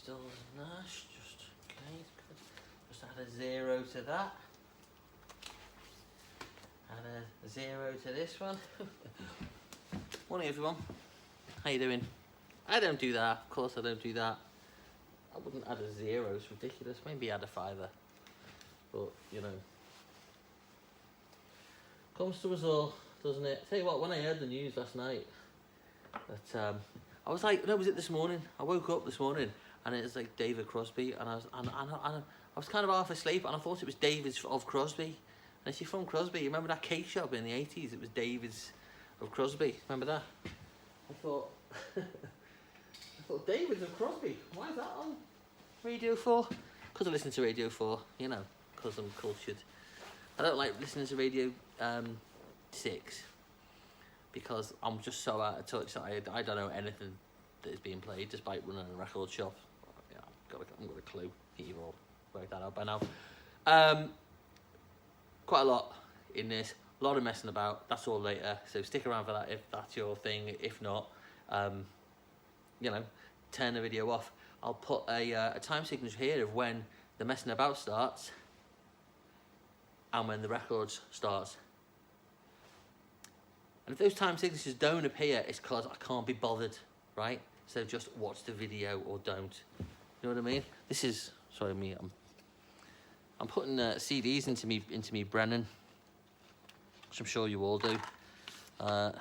still Nash, just okay, good. Just add a 0 to that. Add a 0 to this one. Morning everyone. How you doing? I don't do that, of course I don't do that. I wouldn't add a 0, it's ridiculous. Maybe add a 5. But, you know. Comes to us all, doesn't it? Tell you what, when I heard the news last night, that I was like, no, was it this morning? I woke up this morning and it was like David Crosby, and I was kind of half asleep, and I thought it was David's of Crosby. And is he from Crosby? You remember that cake shop in the 80s? It was David's of Crosby. Remember that? I thought, David's of Crosby. Why is that on Radio 4? Because I listen to Radio 4, you know, because I'm cultured. I don't like listening to Radio 6 because I'm just so out of touch that I don't know anything that is being played, despite running a record shop. Yeah, I've got a clue. You've all worked that out by now. Quite a lot in this, a lot of messing about. That's all later, so stick around for that if that's your thing. If not, you know, turn the video off. I'll put a time signature here of when the messing about starts and when the record starts. And if those time signatures don't appear, it's because I can't be bothered, right? So just watch the video or don't. You know what I mean? This is, sorry me, I'm putting CDs into me Brennan, which I'm sure you all do. They're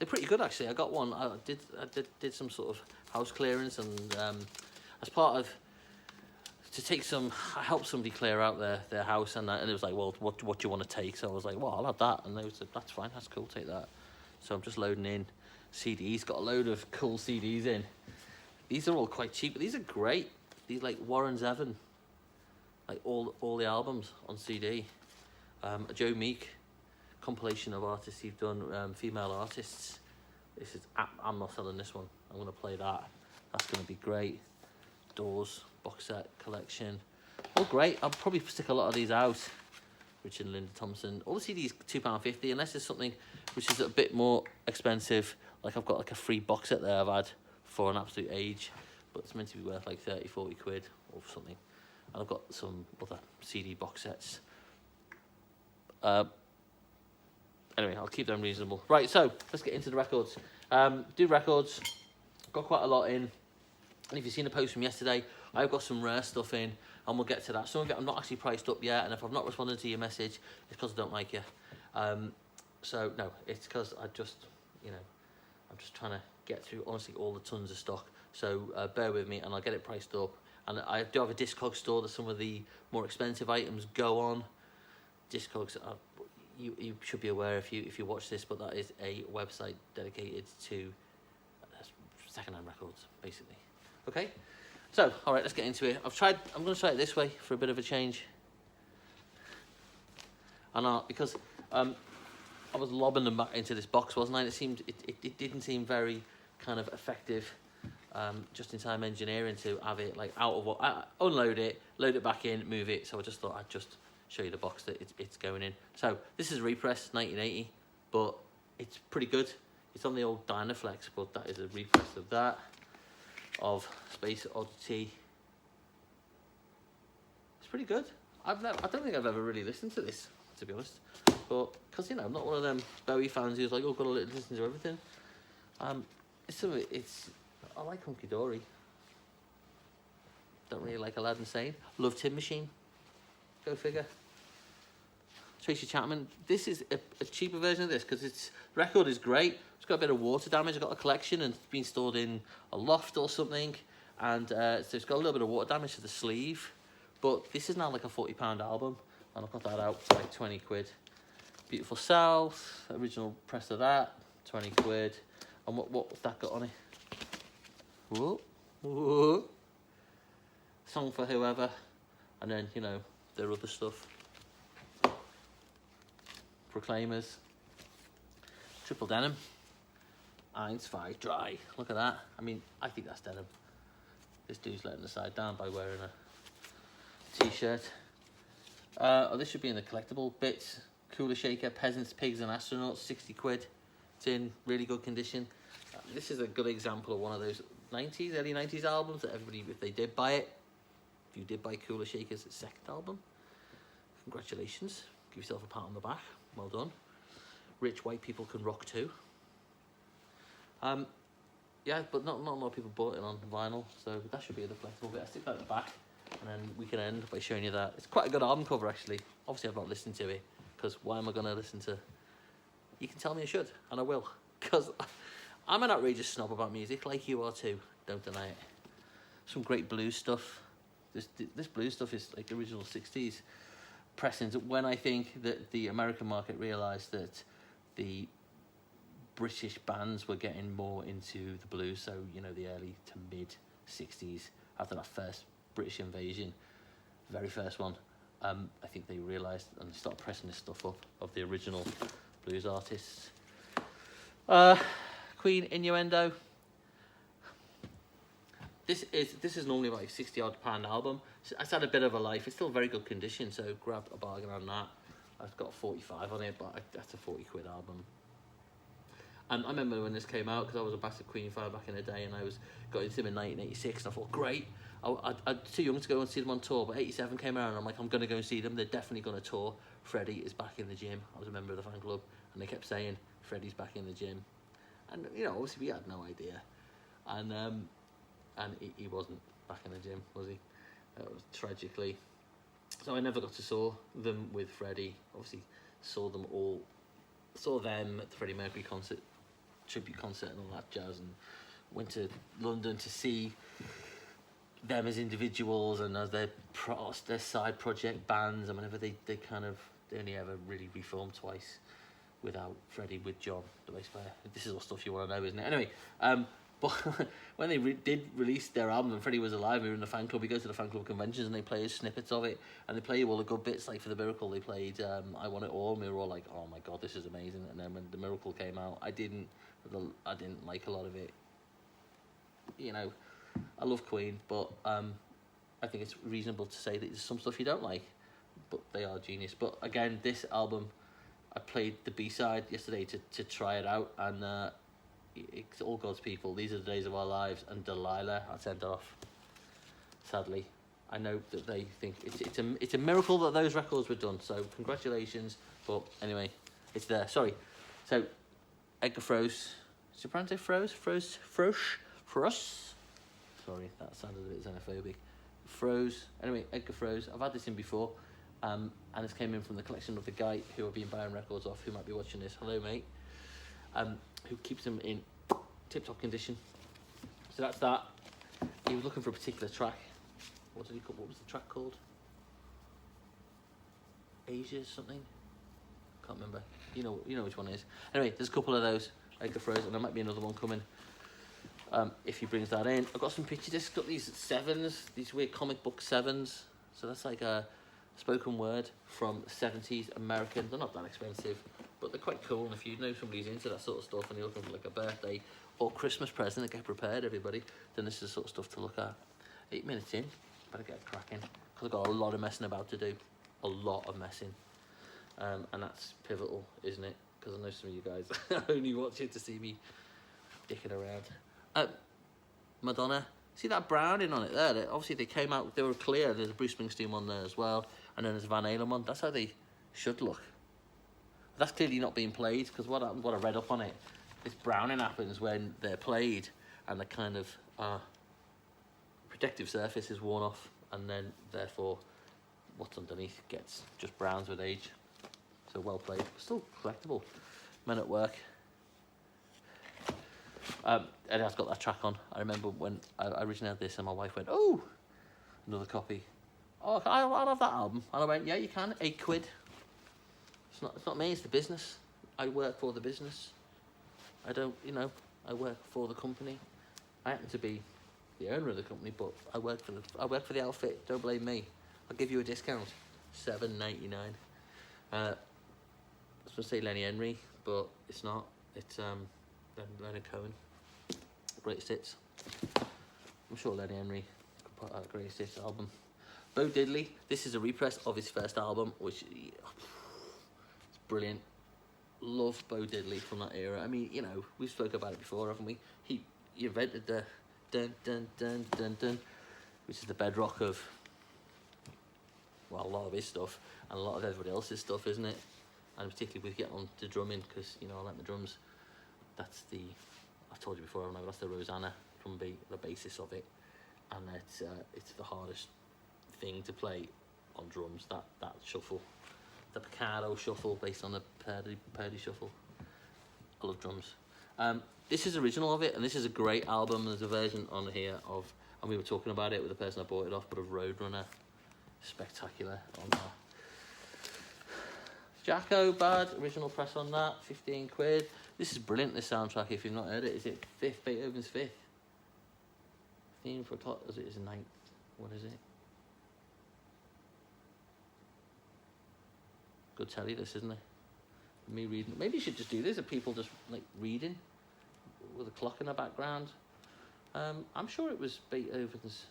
pretty good actually. I got one. I did some sort of house clearance, and as part of I helped somebody clear out their house, and it was like, well, what do you want to take? So I was like, well, I'll have that, and they said, that's fine, that's cool, take that. So I'm just loading in CDs. Got a load of cool CDs in. These are all quite cheap, but these are great. These like Warren Zevon, like all the albums on CD. A Joe Meek compilation of artists he's done, female artists. This is, I'm not selling this one. I'm gonna play that. That's gonna be great. Doors box set collection, all great. I'll probably stick a lot of these out. Richard and Linda Thompson. All the CDs £2.50, unless there's something which is a bit more expensive. Like I've got like a free box set there I've had for an absolute age, but it's meant to be worth like 30-40 quid or something. And I've got some other CD box sets. Anyway, I'll keep them reasonable. Right, so let's get into the records. Do records. Got quite a lot in. And if you've seen a post from yesterday, I've got some rare stuff in, and we'll get to that. Some of it I'm not actually priced up yet, and if I've not responded to your message, it's because I don't like you. So no, it's because I'm just trying to get through honestly all the tons of stock. So bear with me, and I'll get it priced up. And I do have a Discog store that some of the more expensive items go on. Discogs are, you should be aware if you watch this, but that is a website dedicated to second-hand records, basically. Okay, so all right, let's get into it. I'm going to try it this way for a bit of a change. And because I was lobbing them back into this box, wasn't I? It didn't seem very kind of effective, just-in-time engineering to have it like out of what, unload it, load it back in, move it. So I just thought I'd just show you the box that it's going in. So this is a repress 1980, but it's pretty good. It's on the old Dynaflex, but that is a repress of that, of Space Oddity. It's pretty good. I don't think I've ever really listened to this, to be honest, but because you know I'm not one of them Bowie fans who's like, oh, got to listen to everything. I like Hunky Dory. Don't really like Aladdin Sane. Love Tin Machine. Go figure. Tracy Chapman. This is a cheaper version of this because its record is great. It's got a bit of water damage. I've got a collection and it's been stored in a loft or something, and so it's got a little bit of water damage to the sleeve. But this is now like a £40 album, and I've got that out for like 20 quid. Beautiful South, original press of that, 20 quid. And what's that got on it? Whoa, whoa. Song for Whoever, and then you know their other stuff. Proclaimers, Triple Denim, 1, 2, 3. Look at that. I mean, I think that's denim. This dude's letting the side down by wearing a t-shirt. Oh, this should be in the collectible bits. Cooler Shaker, Peasants, Pigs and Astronauts, 60 quid. It's in really good condition. This is a good example of one of those 90s, early 90s albums that everybody, if they did buy it, if you did buy Cooler Shaker's second album, congratulations. Give yourself a pat on the back. Well done. Rich white people can rock too. Yeah, but not a lot of people bought it on vinyl, so that should be the collectible bit. I stick that at the back, and then we can end by showing you that. It's quite a good album cover, actually. Obviously, I've not listened to it, because why am I going to listen to... You can tell me I should, and I will, because I'm an outrageous snob about music, like you are too. Don't deny it. Some great blues stuff. This blues stuff is like original 60s pressings. When I think that the American market realised that the British bands were getting more into the blues, so you know, the early to mid 60s, after that first British invasion, very first one, I think they realised and started pressing this stuff up of the original blues artists. Queen, Innuendo. This is normally like £60-odd album. It's had a bit of a life. It's still very good condition, so grab a bargain on that. I've got 45 on it, but that's a 40 quid album. And I remember when this came out, because I was a massive Queen fan back in the day, and I got into them in 1986, and I thought, great. I'm too young to go and see them on tour, but 87 came around, and I'm like, I'm going to go and see them. They're definitely going to tour. Freddie is back in the gym. I was a member of the fan club, and they kept saying, Freddie's back in the gym. And, you know, obviously we had no idea. And he wasn't back in the gym, was he? Tragically. So I never got to saw them with Freddie. Obviously saw them at the Freddie Mercury concert, tribute concert and all that jazz, and went to London to see them as individuals and as their side project bands, and whenever they only ever really reformed twice without Freddie, with John, the bass player. This is all stuff you want to know, isn't it? Anyway, but when they did release their album and Freddie was alive, we were in the fan club, we go to the fan club conventions and they play snippets of it, and they play you all the good bits. Like for the Miracle, they played I Want It All, and we were all like, oh my god, this is amazing. And then when the Miracle came out, I didn't like a lot of it. You know, I love Queen, but I think it's reasonable to say that there's some stuff you don't like, but they are genius. But again, this album, I played the B-side yesterday to try it out, and it's All God's People, These Are the Days of Our Lives, and Delilah. I'll send off. Sadly, I know that they think it's a miracle that those records were done. So congratulations. But anyway, it's there. Sorry. So Edgar Froese. Is it pronounced Froese? Froese. Sorry, that sounded a bit xenophobic. Froese. Anyway, Edgar Froese. I've had this in before. And this came in from the collection of the guy who I've been buying records off, who might be watching this. Hello, mate. Who keeps them in tip-top condition. So that's that. He was looking for a particular track. What was the track called? Asia something? Can't remember. You know which one it is. Anyway, there's a couple of those, Edgar Froese, and there might be another one coming. If he brings that in. I've got some picture discs, got these sevens, these weird comic book sevens. So that's like a spoken word from 70s American. They're not that expensive, but they're quite cool. And if you know somebody's into that sort of stuff and you're looking for like a birthday or Christmas present, get prepared, everybody, then this is the sort of stuff to look at. 8 minutes in, better get cracking, because I've got a lot of messing about to do. A lot of messing. And that's pivotal, isn't it? Because I know some of you guys only watch it to see me dicking around. Madonna. See that browning on it there? Obviously they came out, they were clear. There's a Bruce Springsteen one there as well. And then there's a Van Halen one. That's how they should look. That's clearly not being played, because what I read up on it, this browning happens when they're played and the kind of protective surface is worn off, and then therefore what's underneath gets just browns with age. So well played. Still collectible. Men at Work. It has got that track on. I remember when I originally had this and my wife went, oh, another copy. Oh, I'll have that album. And I went, yeah, you can. £8. It's not me, it's the business. I work for the business. I don't, I work for the company. I happen to be the owner of the company, but I work for the outfit. Don't blame me. I'll give you a discount. $7.99. I was going to say Lenny Henry, but it's not. It's Leonard Cohen. Greatest Hits. I'm sure Lenny Henry could put out a Greatest Hits album. Bo Diddley. This is a repress of his first album, which is brilliant. love Bo Diddley from that era. I mean, you know, we've spoken about it before, haven't we? He invented the dun dun dun dun dun, which is the bedrock of, well, a lot of his stuff and a lot of everybody else's stuff, isn't it? And particularly with getting on to drumming, because, you know, I like the drums. That's the, I've told you before, that's the Rosanna drum beat, the basis of it, and it's the hardest thing to play on drums. That shuffle, the Picardo shuffle based on the Purdy shuffle. I love drums. This is original of it, and this is a great album. There's a version on here of, and we were talking about it with the person I bought it off, but of Roadrunner. Spectacular on there. Jacko Bad, original press on that, 15 quid. This is brilliant, this soundtrack, if you've not heard it. Is it Beethoven's Fifth? Theme for a clock, as it is a ninth. What is it? Good telly, this, isn't it? Me reading. Maybe you should just do this, of people just like reading with a clock in the background. I'm sure it was Beethoven's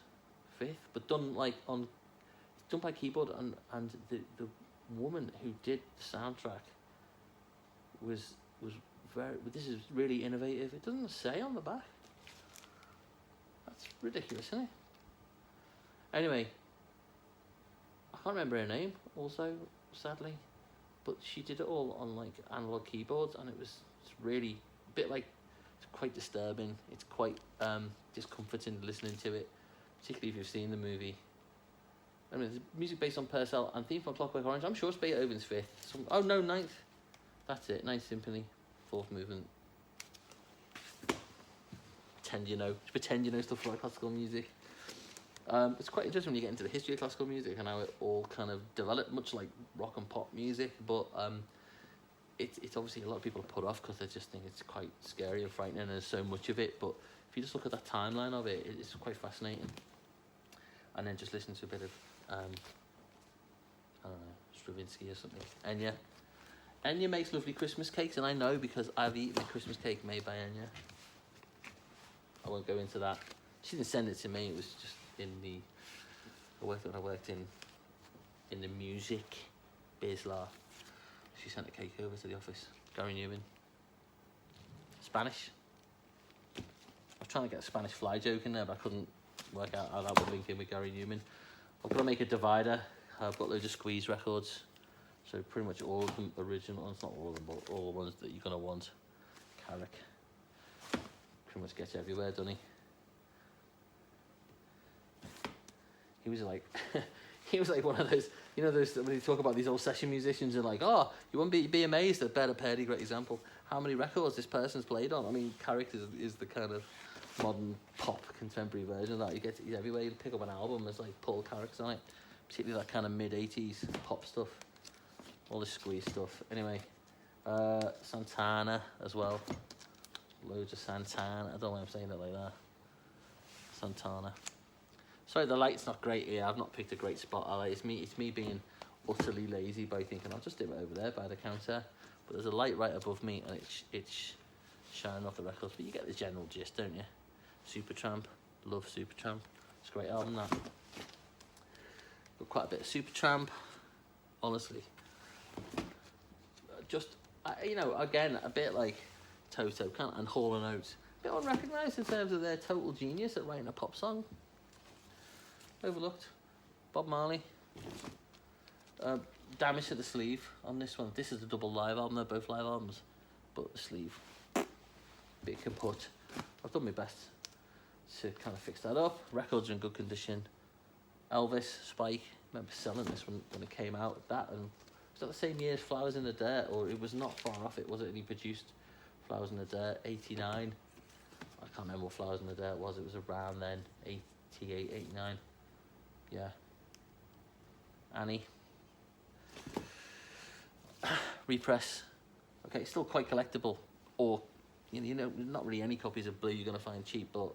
Fifth, but done like on, done by keyboard, and the woman who did the soundtrack was very, this is really innovative. It doesn't say on the back. That's ridiculous, isn't it? Anyway, I can't remember her name also, sadly, but she did it all on like analog keyboards, and it's really a bit like, it's quite disturbing. It's quite discomforting listening to it, particularly if you've seen the movie. I mean, there's music based on Purcell and theme from Clockwork Orange. I'm sure it's Beethoven's Fifth. Oh no, Ninth. That's it. Ninth Symphony, fourth movement. Pretend you know stuff like classical music. It's quite interesting when you get into the history of classical music and how it all kind of developed, much like rock and pop music. But it's obviously a lot of people are put off because they just think it's quite scary and frightening, and there's so much of it. But if you just look at that timeline of it, it's quite fascinating. And then just listen to a bit of I don't know, Stravinsky or something. Enya makes lovely Christmas cakes, and I know because I've eaten a Christmas cake made by Enya. I won't go into that. She didn't send it to me. It was just in the I worked in the music biz law. She sent a cake over to the office. Gary Newman. Spanish. I was trying to get a Spanish fly joke in there, but I couldn't work out how that would link in with Gary Newman. I've got to make a divider. I've got loads of Squeeze records, so pretty much all of them original. It's not all of them, but all the ones that you're gonna want. Carrick pretty much gets everywhere, doesn't he? He was like, he was like one of those, you know, those when you talk about these old session musicians and like, oh, you won't be amazed at Better Purdy, great example. How many records this person's played on? I mean, Carrick is the kind of modern pop contemporary version of that. You get it everywhere. You pick up an album, there's like Paul Carrick's on it, particularly that kind of mid-80s pop stuff, all this Squeeze stuff. Anyway, Santana as well, loads of Santana. I don't know why I'm saying it like that. Santana. Sorry, the light's not great here. I've not picked a great spot. It's me being utterly lazy by thinking I'll just do it over there by the counter. But there's a light right above me, and it's shining off the records. But you get the general gist, don't you? Supertramp, love Supertramp. It's a great album, that. Got quite a bit of Supertramp, honestly. Just, you know, again, a bit like Toto and Hall & Oates. A bit unrecognised in terms of their total genius at writing a pop song. Overlooked. Bob Marley. Damage to the sleeve on this one. This is a double live album. They're both live albums, but the sleeve bit kaput. I've done my best to kind of fix that up. Records are in good condition. Elvis, Spike. I remember selling this when it came out. That, and was that the same year as Flowers in the Dirt, or it was not far off it, was it? And he produced Flowers in the Dirt, 89. I can't remember what Flowers in the Dirt was. It was around then, 88, 89. Yeah. Annie. Repress. Okay, still quite collectible. Or, you know, not really any copies of Blue you're going to find cheap, but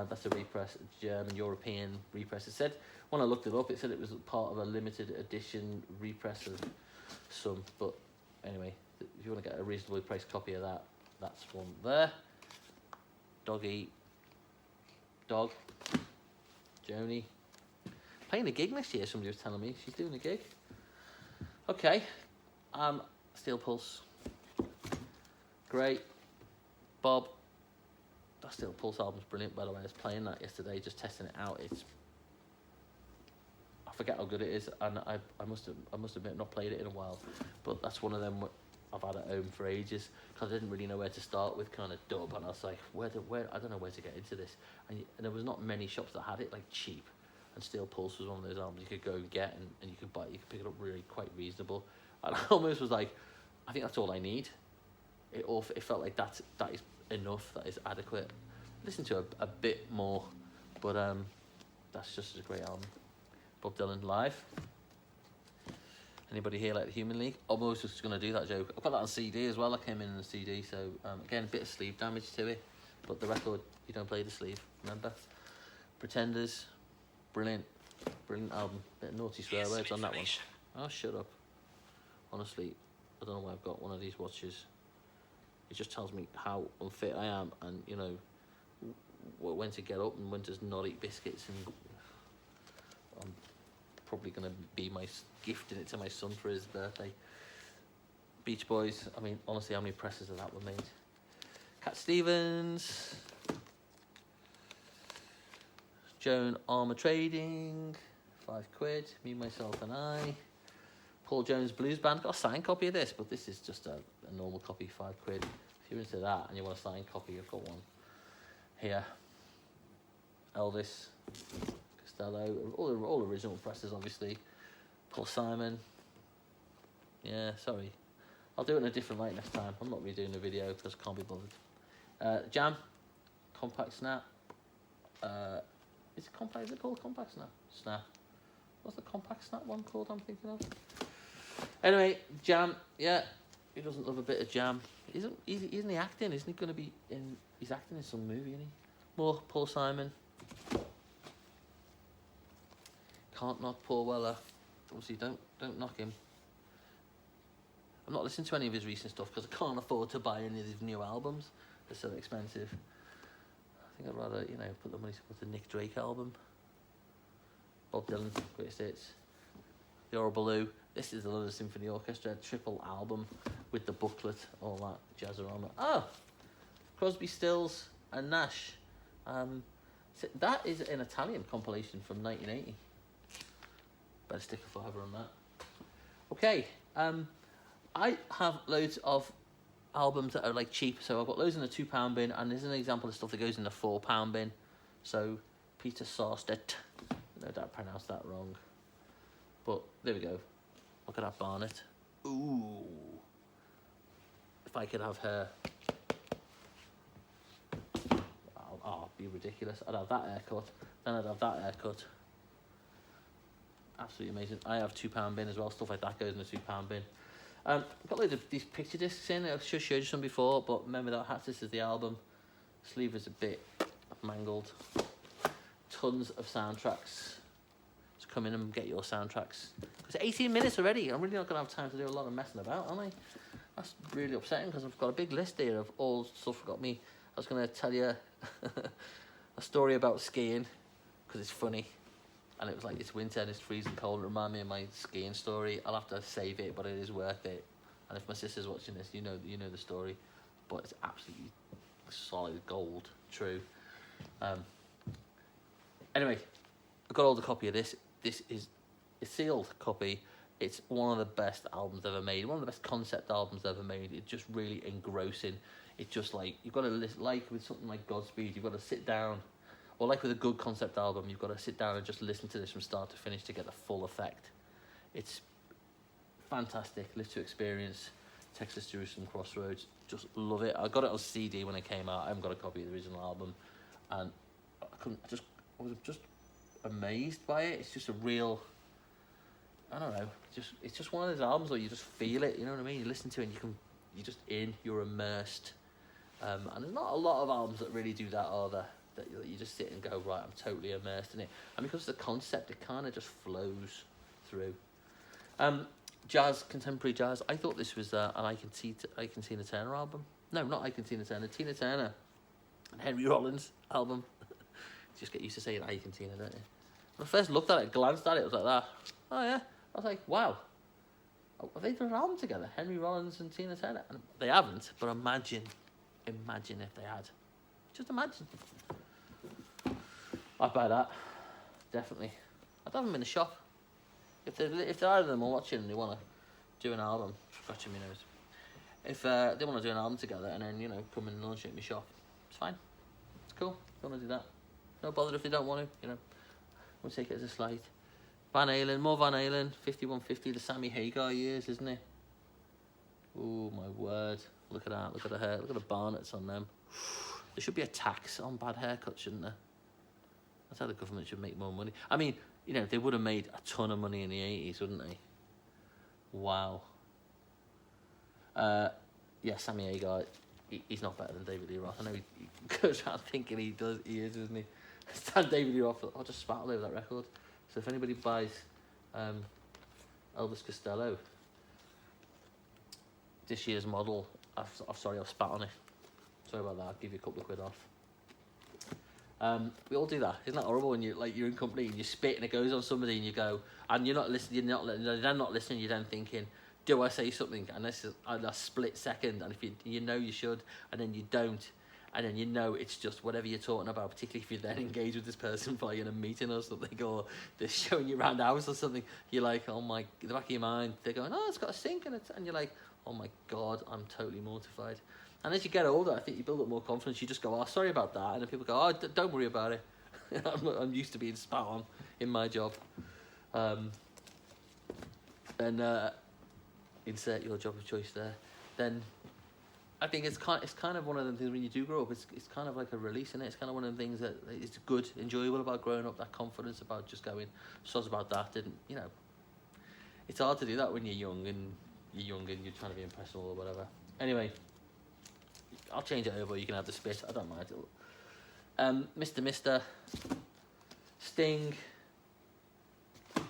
that's a repress, a German, European repress. It said, when I looked it up, it said it was part of a limited edition repress of some. But anyway, if you want to get a reasonably priced copy of that, that's one there. Doggy. Dog. Joni. Playing a gig next year, somebody was telling me. She's doing a gig. Okay. Steel Pulse. great. Bob, that Steel Pulse album's brilliant, by the way. I was playing that yesterday, just testing it out. I forget how good it is, and I must admit, not played it in a while, but that's one of them I've had at home for ages, because I didn't really know where to start with kind of dub, and I was like, where I don't know where to get into this, and there was not many shops that had it like cheap, and Steel Pulse was one of those albums you could go and get, and you could pick it up really quite reasonable, and I almost was like, I think that's all I need. It felt like that is enough, that is adequate. Listen to a bit more, but that's just a great album. Bob Dylan live. Anybody here like the Human League? I'm always just going to do that joke. I've got that on CD as well. I came in the CD, so again, a bit of sleeve damage to it, but the record, you don't play the sleeve, remember? Pretenders, brilliant album. Bit of naughty swear words on that one. Oh, shut up. Honestly, I don't know why I've got one of these watches. It just tells me how unfit I am, and you know when to get up and when to not eat biscuits, and I'm probably going to be gifting it to my son for his birthday. Beach Boys, I mean, honestly, how many presses of that were made? Cat Stevens, Joan Armour Trading, £5, Me, Myself and I. Paul Jones Blues Band, got a signed copy of this, but this is just a normal copy, £5. If you're into that and you want a signed copy, I've got one here. Elvis Costello, all original presses, obviously. Paul Simon. Yeah, sorry. I'll do it in a different light next time. I'm not redoing the video because I can't be bothered. Jam, Compact Snap. Is it called Compact Snap? Snap. What's the Compact Snap one called I'm thinking of? Anyway, Jam, yeah. Who doesn't love a bit of Jam? Isn't he acting? Isn't he going to be in... He's acting in some movie, isn't he? More Paul Simon. Can't knock Paul Weller. Obviously, don't knock him. I'm not listening to any of his recent stuff because I can't afford to buy any of his new albums. They're so expensive. I think I'd rather, put the money towards the Nick Drake album. Bob Dylan, Greatest Hits. The Oral Baloo. This is the London Symphony Orchestra triple album with the booklet, all that jazzerama. Oh, Crosby, Stills and Nash. So that is an Italian compilation from 1980. Better stick a fiver on that. Okay, I have loads of albums that are like cheap, so I've got loads in the £2 bin, and there's an example of stuff that goes in the £4 bin. So Peter Sarstedt, no doubt I pronounced that wrong, but there we go. Look at that Barnett. Ooh, if I could have her, I'll be ridiculous. I'd have that haircut, then I'd have that haircut. Absolutely amazing. I have £2 bin as well. Stuff like that goes in the £2 bin. I've got loads of these picture discs in. I've just showed you some before, but remember that hat. This is the album. Sleeve is a bit mangled. Tons of soundtracks. Just come in and get your soundtracks. It's 18 minutes already. I'm really not going to have time to do a lot of messing about, am I? That's really upsetting because I've got a big list here of all stuff got me. I was going to tell you a story about skiing because it's funny. And it was like, it's winter and it's freezing cold. It reminded me of my skiing story. I'll have to save it, but it is worth it. And if my sister's watching this, you know the story. But it's absolutely solid gold, true. Anyway, I got all the copy of this. This is a sealed copy. It's one of the best albums ever made. One of the best concept albums ever made. It's just really engrossing. It's just like, you've got to listen, like with something like Godspeed, you've got to sit down. Or like with a good concept album, you've got to sit down and just listen to this from start to finish to get the full effect. It's fantastic. Live to Experience, Texas Jerusalem Crossroads. Just love it. I got it on CD when it came out. I haven't got a copy of the original album, and I was just amazed by it. It's just a real, I don't know. It's just one of those albums where you just feel it. You know what I mean? You listen to it, and you're immersed. And there's not a lot of albums that really do that, are there? That you just sit and go, right, I'm totally immersed in it. And because the concept, it kind of just flows through. Jazz, contemporary jazz. I thought this was an I Can See Tina Turner album. No, not I Can See Tina Turner. Tina Turner and Henry Rollins album. Just get used to saying I Can Tina, don't you? When I first looked at it, glanced at it, I was like that. Oh yeah. I was like, wow. Have they done an album together? Henry Rollins and Tina Turner? And they haven't, but imagine if they had. Just imagine. I'd buy that, definitely. I'd have them in the shop. If either of them are watching and they want to do an album, scratching my nose. If they want to do an album together and then, you know, come and launch it in my shop, it's fine. It's cool. Don't want to do that. No bother if they don't want to, you know. We'll take it as a slight. Van Halen, more Van Halen, 5150, the Sammy Hagar years, isn't it? Oh my word. Look at that, look at the hair, look at the barnets on them. There should be a tax on bad haircuts, shouldn't there? That's how the government should make more money. I mean, you know, they would have made a ton of money in the 80s, wouldn't they? Wow. Yeah, Sammy Hagar, he's not better than David Lee Roth. I know he goes around thinking he is, isn't he? Stand David Lee Roth, I'll just spat all over that record. So if anybody buys Elvis Costello, this year's model, I've spat on it. Sorry about that, I'll give you a couple of quid off. We all do that. Isn't that horrible when you're in company and you spit and it goes on somebody and you go, and you're not listening, you're then not listening, you're then thinking, do I say something? And this is a split second, and if you know you should, and then you don't, and then you know it's just whatever you're talking about, particularly if you're then engaged with this person while you're in a meeting or something, or they're showing you around the house or something, you're like, oh my, in the back of your mind, they're going, oh, it's got a sink in it, and you're like, oh my God, I'm totally mortified. And as you get older, I think you build up more confidence. You just go, oh, sorry about that. And then people go, oh, don't worry about it. I'm used to being spat on in my job. Insert your job of choice there. Then I think it's kind of one of the things when you do grow up, it's kind of like a release, isn't it? It's kind of one of the things that is good, enjoyable about growing up, that confidence about just going, soz about that, you know. It's hard to do that when you're young and you're trying to be impressionable or whatever. Anyway, I'll change it over, you can have the spit, I don't mind. Mr. Sting,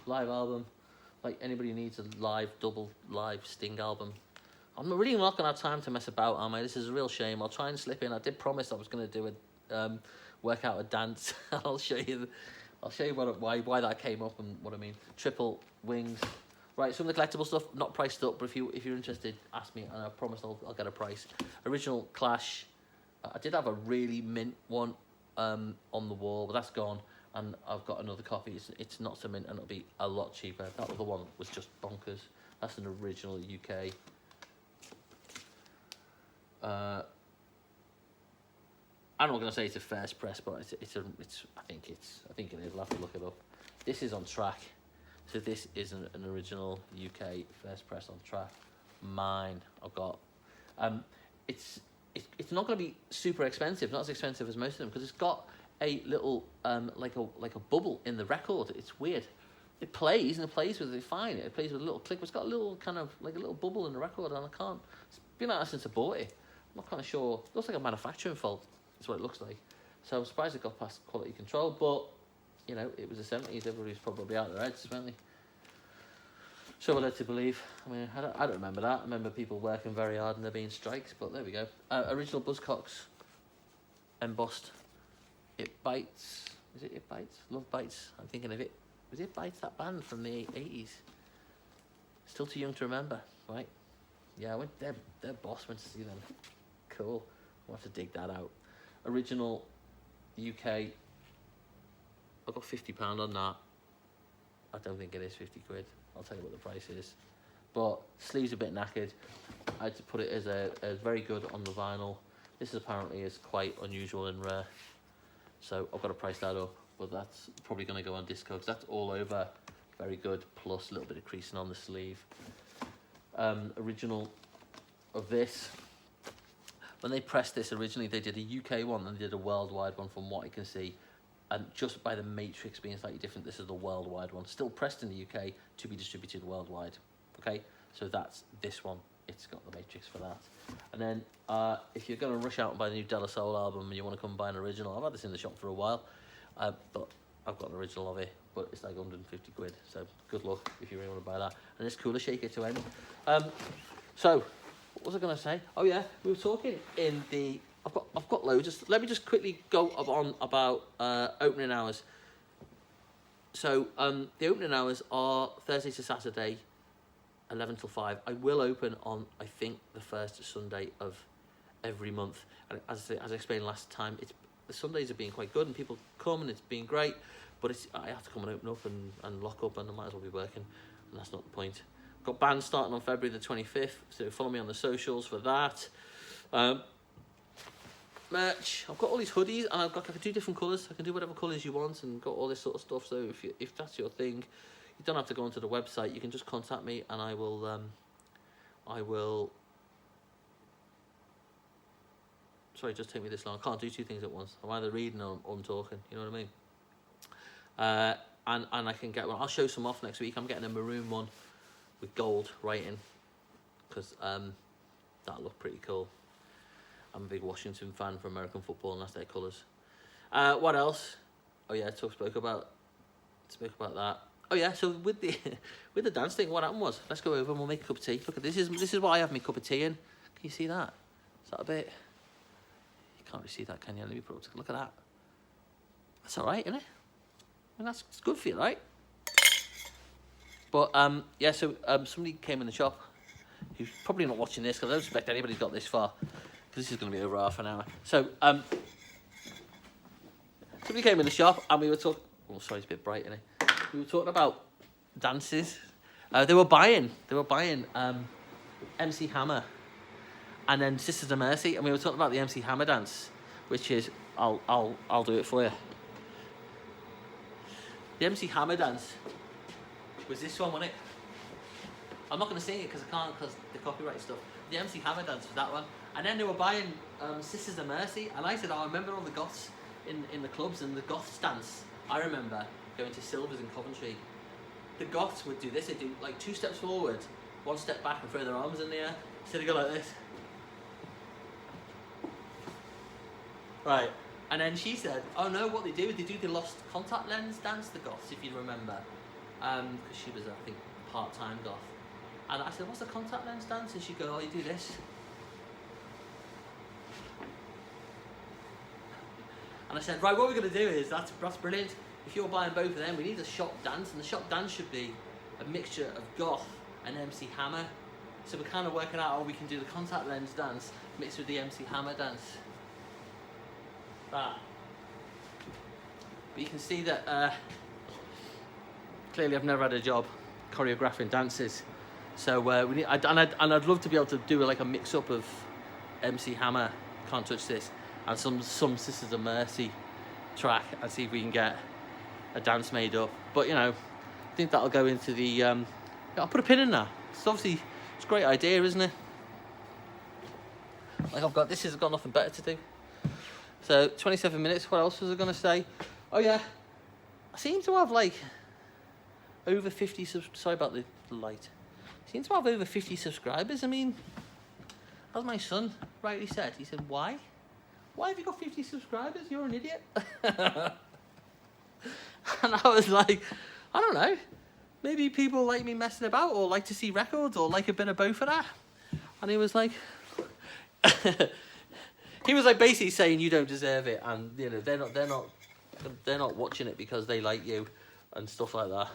live album. Like, anybody needs a double live Sting album. I'm really not going to have time to mess about, am I? This is a real shame. I'll try and slip in. I did promise I was going to do a work out a dance. I'll show you why that came up and what I mean. Triple wings. Right, some of the collectible stuff, not priced up, but if you're interested, ask me, and I promise I'll get a price. Original Clash. I did have a really mint one on the wall, but that's gone. And I've got another copy. It's not so mint, and it'll be a lot cheaper. That other one was just bonkers. That's an original UK. I'm not going to say it's a first press, but I think it is. I'll have to look it up. This is on track. So this is an original UK first press on track. Mine. I've got. It's not going to be super expensive. Not as expensive as most of them because it's got a little like a bubble in the record. It's weird. It plays and it plays with it fine. It plays with a little click, but it's got a little kind of like a little bubble in the record, and I can't. It's been like that since I bought it. I'm not kind of sure. It looks like a manufacturing fault. That's what it looks like. So I'm surprised it got past quality control, but you know, it was the 70s. Everybody's probably out of their heads, weren't they? So we're led to believe. I mean, I don't remember that. I remember people working very hard and there being strikes, but there we go. Original Buzzcocks, embossed. It Bites. Is it It Bites? Love Bites. I'm thinking of it. Was It Bites that band from the 80s? Still too young to remember, right? Yeah, I went. Their boss went to see them. Cool. We'll have to dig that out. Original UK. I got £50 on that. I don't think it is 50 quid. I'll tell you what the price is. But sleeves a bit knackered. I had to put it as very good on the vinyl. This apparently is quite unusual and rare. So I've got to price that up. But that's probably going to go on disco because that's all over. Very good. Plus a little bit of creasing on the sleeve. Original of this. When they pressed this originally, they did a UK one and they did a worldwide one from what I can see. And just by the matrix being slightly different, this is the worldwide one. Still pressed in the UK to be distributed worldwide. Okay, so that's this one. It's got the matrix for that. And then if you're going to rush out and buy the new De La Soul album and you want to come buy an original, I've had this in the shop for a while, but I've got an original of it, but it's like 150 quid. So good luck if you really want to buy that. And it's Cooler Shaker to end. So what was I going to say? Oh yeah, we were talking in the. I've got loads. Let me just quickly go on about opening hours. So the opening hours are Thursday to Saturday, 11 till 5. I will open on, I think, the first Sunday of every month. And as I explained last time, the Sundays have been quite good and people come and it's been great, but I have to come and open up and lock up and I might as well be working, and that's not the point. Got bands starting on February the 25th, so follow me on the socials for that. Merch, I've got all these hoodies and I can do different colours. I can do whatever colours you want and got all this sort of stuff. So if that's your thing, you don't have to go onto the website. You can just contact me and I will sorry, just take me this long. I can't do two things at once. I'm either reading or I'm talking, you know what I mean? And I can get one. I'll show some off next week. I'm getting a maroon one with gold writing because that'll look pretty cool. I'm a big Washington fan for American football and that's their colours. What else? Oh yeah, spoke about that. Oh yeah, so with the dance thing, what happened was, let's go over and we'll make a cup of tea. Look at this is what I have my cup of tea in. Can you see that? Is that a bit? You can't really see that, can you? Let me put it. Look at that. That's all right, isn't it? I mean, that's good for you, right? But yeah, so somebody came in the shop who's probably not watching this because I don't expect anybody's got this far. This is going to be over half an hour. So, somebody came in the shop and we were talking... Oh, sorry, it's a bit bright, isn't it? We were talking about dances. They were buying MC Hammer and then Sisters of Mercy, and we were talking about the MC Hammer dance, which is... I'll do it for you. The MC Hammer dance was this one, wasn't it? I'm not going to sing it because I can't, because the copyright stuff. The MC Hammer dance was that one. And then they were buying Sisters of Mercy, and I said, oh, I remember all the goths in the clubs and the goths dance. I remember going to Silver's in Coventry. The goths would do this, they'd do like 2 steps forward, 1 step back and throw their arms in the air. So they go like this. Right. And then she said, oh no, what they do the lost contact lens dance, the goths, if you remember. Because she was, I think, part-time goth. And I said, what's the contact lens dance? And she'd go, oh, you do this. And I said, right, what we're going to do is, that's brilliant. If you're buying both of them, we need a shop dance. And the shop dance should be a mixture of goth and MC Hammer. So we're kind of working out how we can do the contact lens dance mixed with the MC Hammer dance. That. But you can see that clearly I've never had a job choreographing dances. So we need, I'd love to be able to do like a mix-up of MC Hammer, Can't Touch This, and some Sisters of Mercy track, and see if we can get a dance made up. But you know, I think that'll go into the. I'll put a pin in that. It's obviously it's a great idea, isn't it? Like I've got nothing better to do. So 27 minutes. What else was I gonna say? Oh yeah, I seem to have like over 50. Sorry about the light. I seem to have over 50 subscribers. I mean, as my son rightly said, he said, "Why? Why have you got 50 subscribers? You're an idiot." And I was like, I don't know. Maybe people like me messing about, or like to see records, or like a bit of both of that. And he was like, he was like basically saying you don't deserve it, and you know they're not watching it because they like you, and stuff like that.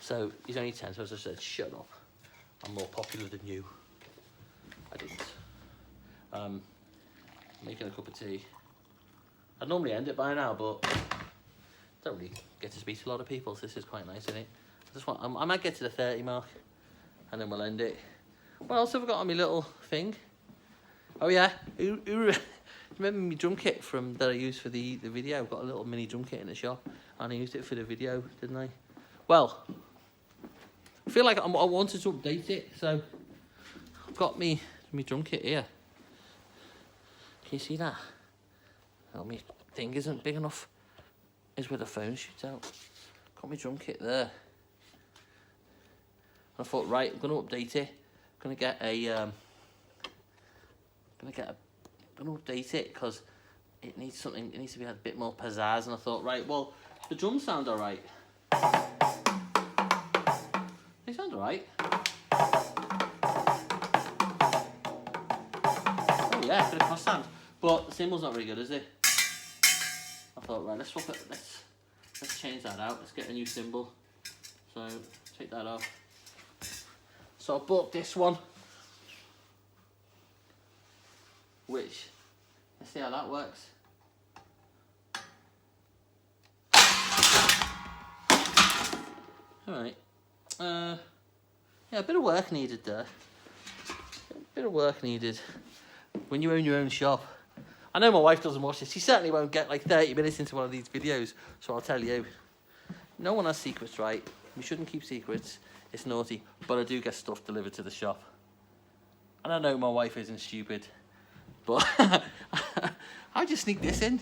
So he's only 10, so I just said, shut up. I'm more popular than you. I didn't. Making a cup of tea. I'd normally end it by now, but don't really get to speak to a lot of people, so this is quite nice, isn't it? I might get to the 30 mark, and then we'll end it. What else have I got on my little thing? Oh yeah, remember my drum kit that I used for the video? I've got a little mini drum kit in the shop, and I used it for the video, didn't I? Well, I feel like I wanted to update it, so I've got my drum kit here. Can you see that? Oh, my thing isn't big enough. Is where the phone shoots out. Got my drum kit there. And I thought, right, I'm going to update it. I'm going to update it because it needs something. It needs to be a bit more pizzazz. And I thought, right, well, the drums sound all right. They sound all right. Oh yeah, bit of cross sound. But the cymbal's not very good, is it? I thought, right, let's swap it. Let's change that out. Let's get a new cymbal. So take that off. So I bought this one, which, let's see how that works. Alright, yeah, a bit of work needed there. A bit of work needed when you own your own shop. I know my wife doesn't watch this. She certainly won't get like 30 minutes into one of these videos, so I'll tell you. No one has secrets, right? We shouldn't keep secrets. It's naughty, but I do get stuff delivered to the shop. And I know my wife isn't stupid, but I just sneak this in.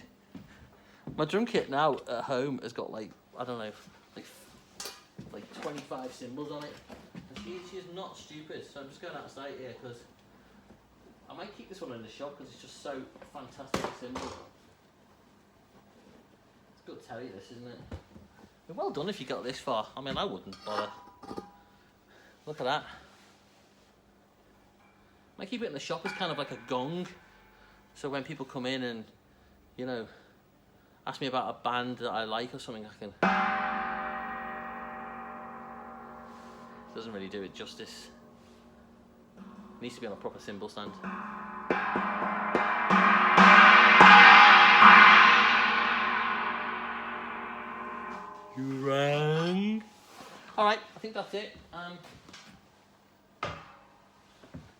My drum kit now at home has got like, I don't know, like 25 cymbals on it. And she is not stupid, so I'm just going outside here because I might keep this one in the shop because it's just so fantastic a cymbal. It's good telly, this, isn't it? Well done if you got this far. I mean, I wouldn't bother. Look at that. I keep it in the shop as kind of like a gong. So when people come in and, you know, ask me about a band that I like or something, I can... Doesn't really do it justice. It needs to be on a proper cymbal stand. You rang. Alright, I think that's it.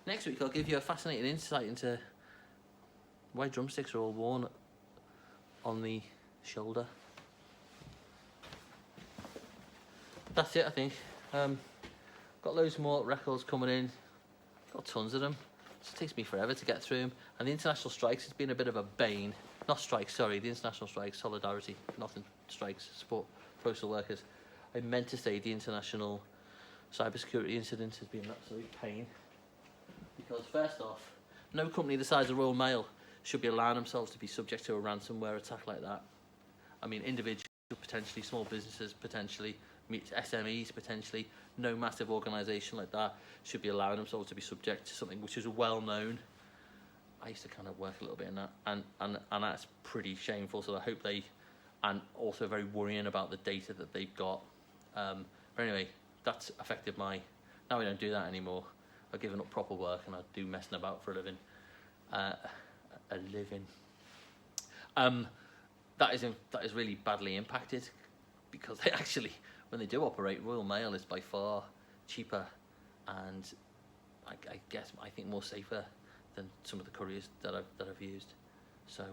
Next week I'll give you a fascinating insight into why drumsticks are all worn on the shoulder. That's it, I think. Got loads more records coming in. Got tons of them. It just takes me forever to get through them. And the international strikes has been a bit of a bane. Not strikes, sorry, the international strikes, solidarity, nothing, strikes, support postal workers. I meant to say the international cybersecurity incident has been an absolute pain. Because first off, no company the size of Royal Mail should be allowing themselves to be subject to a ransomware attack like that. I mean, individuals, potentially, small businesses, potentially, SMEs, potentially, no massive organisation like that should be allowing themselves to be subject to something which is well known. I used to kind of work a little bit in that, and that's pretty shameful. So I hope they, and also very worrying about the data that they've got. But anyway, that's affected my. Now I don't do that anymore. I've given up proper work and I do messing about for a living. That is really badly impacted because they actually, when they do operate, Royal Mail is by far cheaper and I think more safer than some of the couriers that I've used. So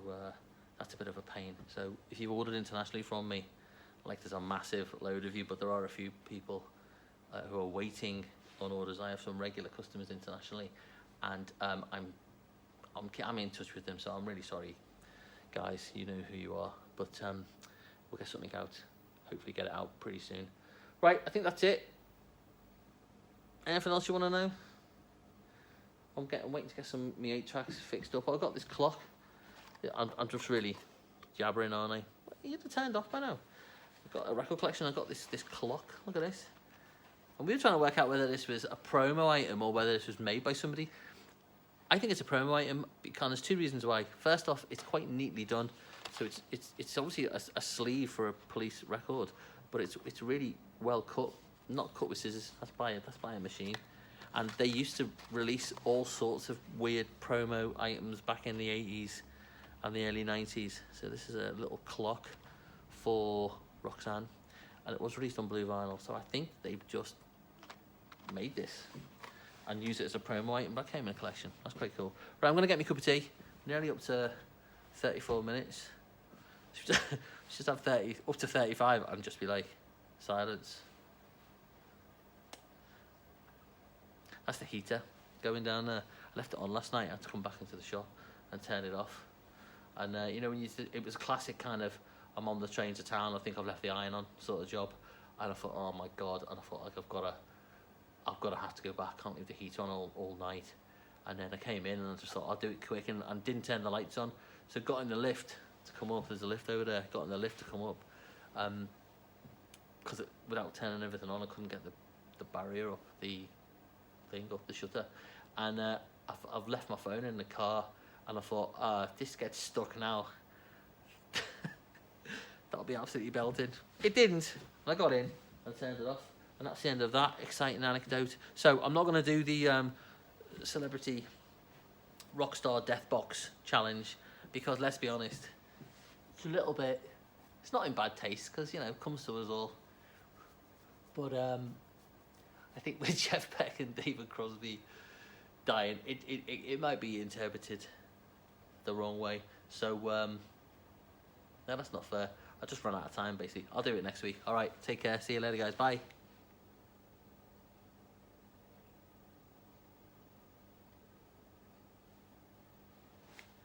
that's a bit of a pain. So if you've ordered internationally from me, like there's a massive load of you, but there are a few people who are waiting on orders. I have some regular customers internationally, and I'm in touch with them. So I'm really sorry, guys. You know who you are, but we'll get something out. Hopefully, get it out pretty soon. Right, I think that's it. Anything else you want to know? I'm waiting to get some me 8 tracks fixed up. I've got this clock. I'm just really jabbering, aren't I? You'd have turned off by now. I've got a record collection. I've got this clock. Look at this. And we were trying to work out whether this was a promo item or whether this was made by somebody. I think it's a promo item because there's two reasons why. First off, it's quite neatly done. So it's obviously a sleeve for a police record, but it's really well cut. Not cut with scissors. That's by a machine. And they used to release all sorts of weird promo items back in the 80s and the early 90s. So this is a little clock for Roxanne, and it was released on blue vinyl. So I think they've just made this and use it as a promo item. That came in a collection. That's quite cool. Right, I'm gonna get me a cup of tea. Nearly up to 34 minutes. Should have 30 up to 35 and just be like silence. That's the heater going down there. I left it on last night. I had to come back into the shop and turn it off. And you know, it was a classic kind of I'm on the train to town. I think I've left the iron on sort of job. And I thought, oh my god. And I thought, like, I've got to have to go back. I can't leave the heater on all night. And then I came in and I just thought I'll do it quick and didn't turn the lights on. So got in the lift to come up. There's a lift over there. Got in the lift to come up. Because without turning everything on, I couldn't get the barrier up, the thing up, the shutter. And I've left my phone in the car. And I thought, if this gets stuck now, that'll be absolutely belted. It didn't. I got in and turned it off. And that's the end of that exciting anecdote. So I'm not going to do the celebrity rockstar death box challenge because, let's be honest, it's a little bit, it's not in bad taste because, you know, it comes to us all. But I think with Jeff Beck and David Crosby dying, it might be interpreted the wrong way. So no, that's not fair. I just run out of time basically. I'll do it next week. All right, take care. See you later, guys. Bye.